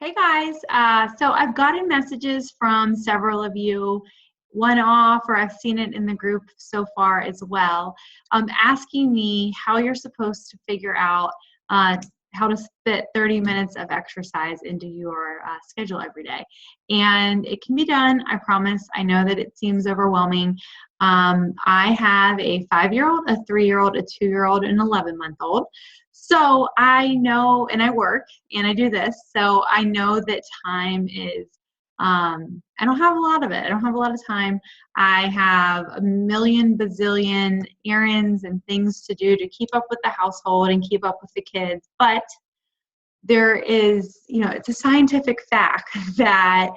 Hey guys, so I've gotten messages from several of you, one off, or I've seen it in the group so far as well, asking me how you're supposed to figure out how to fit 30 minutes of exercise into your schedule every day. And it can be done, I promise. I know that it seems overwhelming. I have a 5-year-old, a 3-year-old, a 2-year-old, and an 11-month-old. So I know, and I work, and I do this, so I know that time is, I don't have a lot of it. I don't have a lot of time. I have a million bazillion errands and things to do to keep up with the household and keep up with the kids. But there is, it's a scientific fact that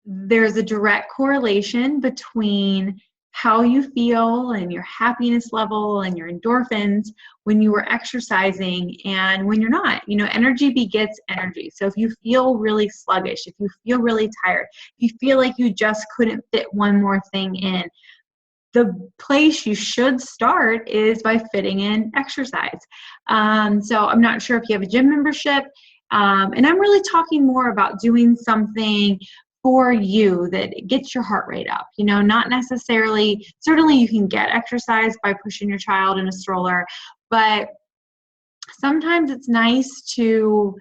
there's a direct correlation between how you feel and your happiness level and your endorphins when you are exercising and when you're not. Energy begets energy. So if you feel really sluggish, if you feel really tired, if you feel like you just couldn't fit one more thing in, the place you should start is by fitting in exercise. So I'm not sure if you have a gym membership, and I'm really talking more about doing something for you that gets your heart rate up. Not necessarily, certainly you can get exercise by pushing your child in a stroller, but sometimes it's nice to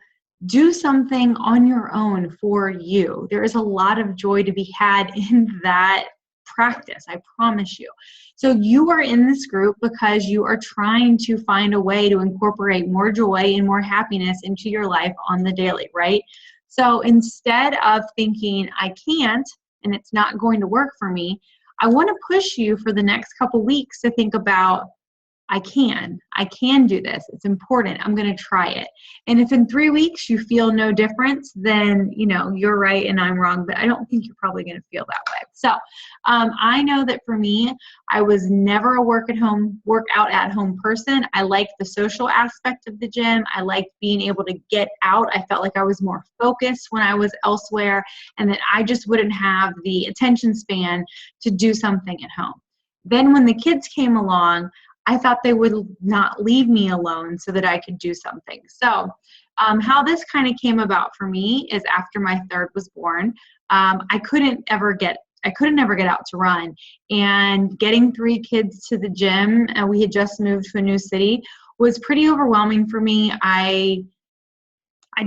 do something on your own for you. There is a lot of joy to be had in that practice, I promise you. So you are in this group because you are trying to find a way to incorporate more joy and more happiness into your life on the daily, right? So instead of thinking, I can't, and it's not going to work for me, I want to push you for the next couple weeks to think about, I can do this. It's important. I'm going to try it. And if in 3 weeks you feel no difference, then, you're right and I'm wrong, but I don't think you're probably going to feel that way. So I know that for me, I was never a workout at home person. I liked the social aspect of the gym. I liked being able to get out. I felt like I was more focused when I was elsewhere and that I just wouldn't have the attention span to do something at home. Then when the kids came along, I thought they would not leave me alone so that I could do something. So how this kind of came about for me is after my third was born, I couldn't ever get out to run. And getting 3 kids to the gym, and we had just moved to a new city, was pretty overwhelming for me. I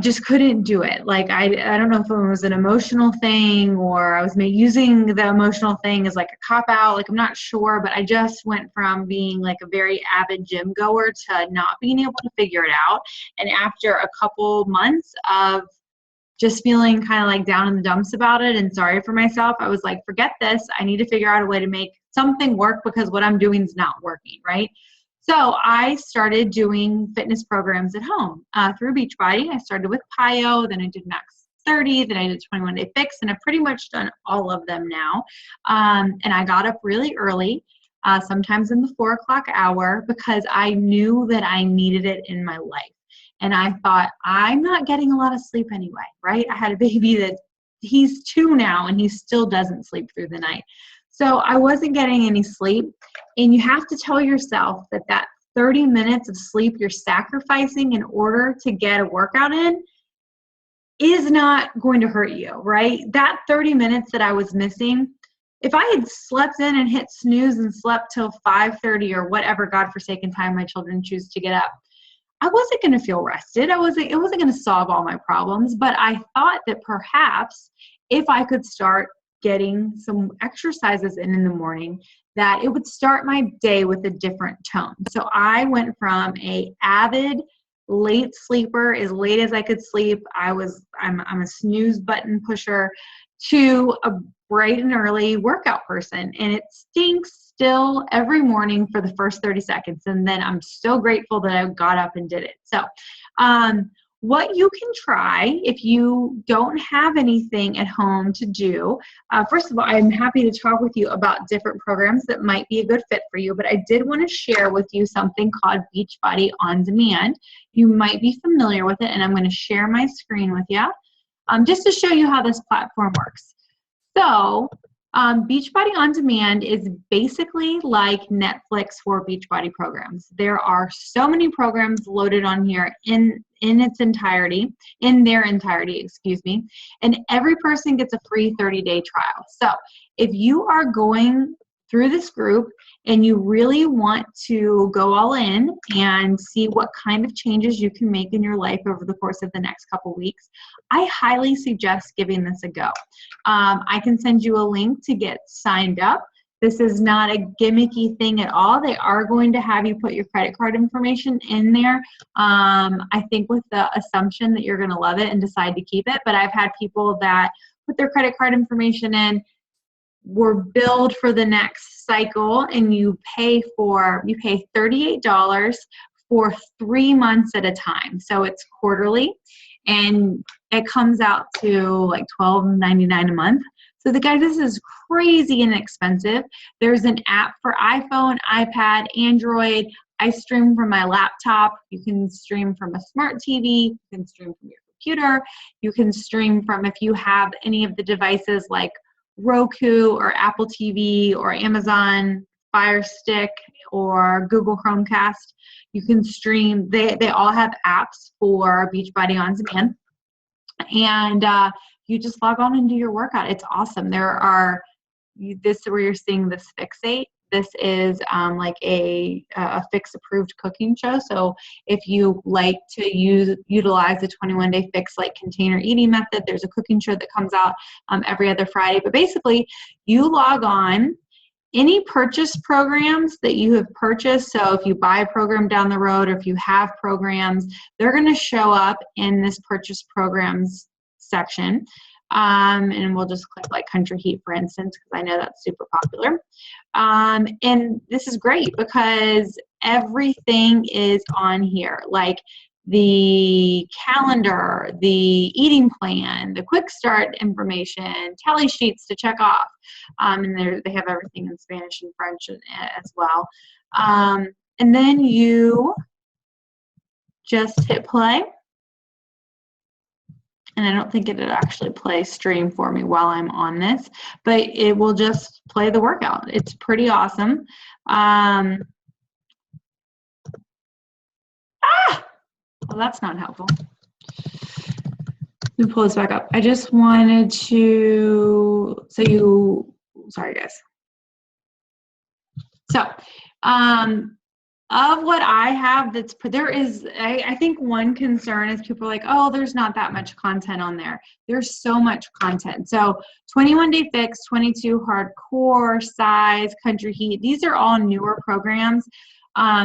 just couldn't do it. Like, I don't know if it was an emotional thing or I was using the emotional thing as like a cop-out. Like, I'm not sure, but I just went from being like a very avid gym goer to not being able to figure it out. And after a couple months of just feeling kind of like down in the dumps about it and sorry for myself, I was like, forget this. I need to figure out a way to make something work because what I'm doing is not working, right? So I started doing fitness programs at home through Beachbody. I started with PiYo, then I did Max 30, then I did 21 Day Fix, and I've pretty much done all of them now. And I got up really early, sometimes in the 4 o'clock hour, because I knew that I needed it in my life. And I thought, I'm not getting a lot of sleep anyway, right? I had a baby that he's 2 now, and he still doesn't sleep through the night. So I wasn't getting any sleep, and you have to tell yourself that 30 minutes of sleep you're sacrificing in order to get a workout in is not going to hurt you, right? That 30 minutes that I was missing, if I had slept in and hit snooze and slept till 5:30 or whatever godforsaken time my children choose to get up, I wasn't going to feel rested. It wasn't going to solve all my problems, but I thought that perhaps if I could start getting some exercises in the morning, that it would start my day with a different tone. So I went from a avid late sleeper, as late as I could sleep. I'm a snooze button pusher, to a bright and early workout person. And it stinks still every morning for the first 30 seconds. And then I'm so grateful that I got up and did it. So, what you can try if you don't have anything at home to do, first of all, I'm happy to talk with you about different programs that might be a good fit for you, but I did want to share with you something called Beachbody On Demand. You might be familiar with it, and I'm going to share my screen with you just to show you how this platform works. So Beachbody On Demand is basically like Netflix for Beachbody programs. There are so many programs loaded on here in their entirety, excuse me, and every person gets a free 30-day trial. So if you are going through this group and you really want to go all in and see what kind of changes you can make in your life over the course of the next couple weeks, I highly suggest giving this a go. I can send you a link to get signed up. This is not a gimmicky thing at all. They are going to have you put your credit card information in there. I think with the assumption that you're going to love it and decide to keep it. But I've had people that put their credit card information in, were billed for the next cycle, and you pay $38 for 3 months at a time. So it's quarterly, and it comes out to like $12.99 a month. So the guys, this is crazy inexpensive. There's an app for iPhone, iPad, Android. I stream from my laptop. You can stream from a smart TV. You can stream from your computer. You can stream from, if you have any of the devices like Roku or Apple TV or Amazon Fire Stick or Google Chromecast, you can stream. They all have apps for Beachbody On Demand, and you just log on and do your workout. It's awesome. This is where you're seeing this Fixate. This is like a Fix approved cooking show. So if you like to utilize the 21-day Fix like container eating method, there's a cooking show that comes out every other Friday. But basically, you log on, any purchase programs that you have purchased. So if you buy a program down the road, or if you have programs, they're going to show up in this purchase programs section. And we'll just click like Country Heat, for instance, because I know that's super popular. And this is great because everything is on here, like the calendar, the eating plan, the quick start information, tally sheets to check off. And they have everything in Spanish and French as well. And then you just hit play. And I don't think it'll actually play stream for me while I'm on this, but it will just play the workout. It's pretty awesome. Well, that's not helpful. Let me pull this back up. I just wanted to, sorry guys. So, of what I have, I think one concern is people are like, oh, there's not that much content on there. There's so much content. So 21-day Fix, 22 Hardcore, Size, Country Heat, these are all newer programs.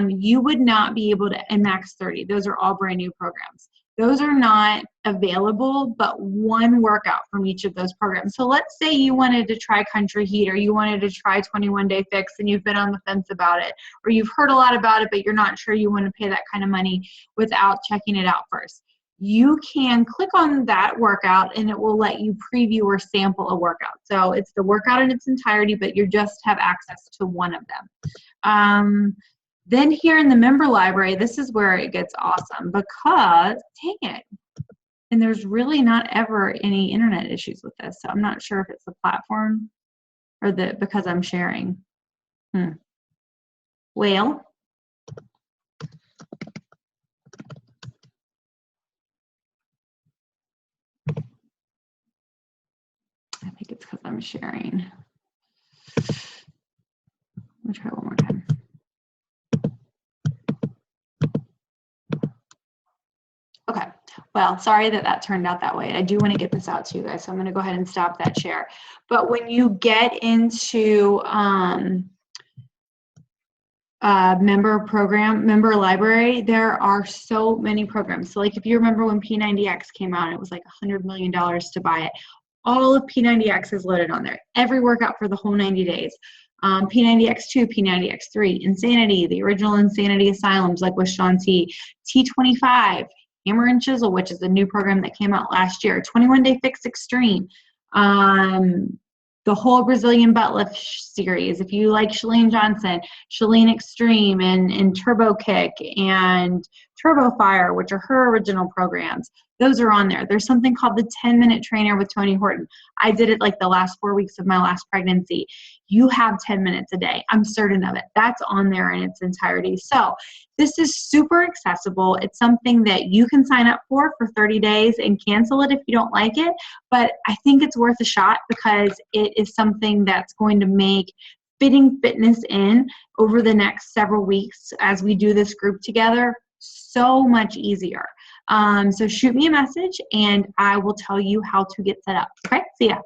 You would not be able to, and Max 30, those are all brand new programs. Those are not available, but one workout from each of those programs. So let's say you wanted to try Country Heat, or you wanted to try 21-day Fix and you've been on the fence about it, or you've heard a lot about it, but you're not sure you want to pay that kind of money without checking it out first. You can click on that workout and it will let you preview or sample a workout. So it's the workout in its entirety, but you just have access to one of them. Then here in the member library, this is where it gets awesome because, dang it, and there's really not ever any internet issues with this. So I'm not sure if it's the platform or because I'm sharing. Well, I think it's because I'm sharing. Let me try one more time. Okay, well, sorry that turned out that way. I do want to get this out to you guys, so I'm going to go ahead and stop that share. But when you get into member library, there are so many programs. So like if you remember when P90X came out, it was like $100 million to buy it. All of P90X is loaded on there. Every workout for the whole 90 days. P90X2, P90X3, Insanity, the original Insanity Asylums, like with Shaun T, T25, Hammer and Chisel, which is a new program that came out last year, 21-day Fix Extreme, the whole Brazilian butt lift series. If you like Chalene Johnson, Chalene Extreme and Turbo Kick and Turbo Fire, which are her original programs. Those are on there. There's something called the 10-Minute Trainer with Tony Horton. I did it like the last 4 weeks of my last pregnancy. You have 10 minutes a day. I'm certain of it. That's on there in its entirety. So this is super accessible. It's something that you can sign up for 30 days and cancel it if you don't like it. But I think it's worth a shot because it is something that's going to make fitting fitness in over the next several weeks as we do this group together so much easier. So shoot me a message and I will tell you how to get set up. Okay, see ya.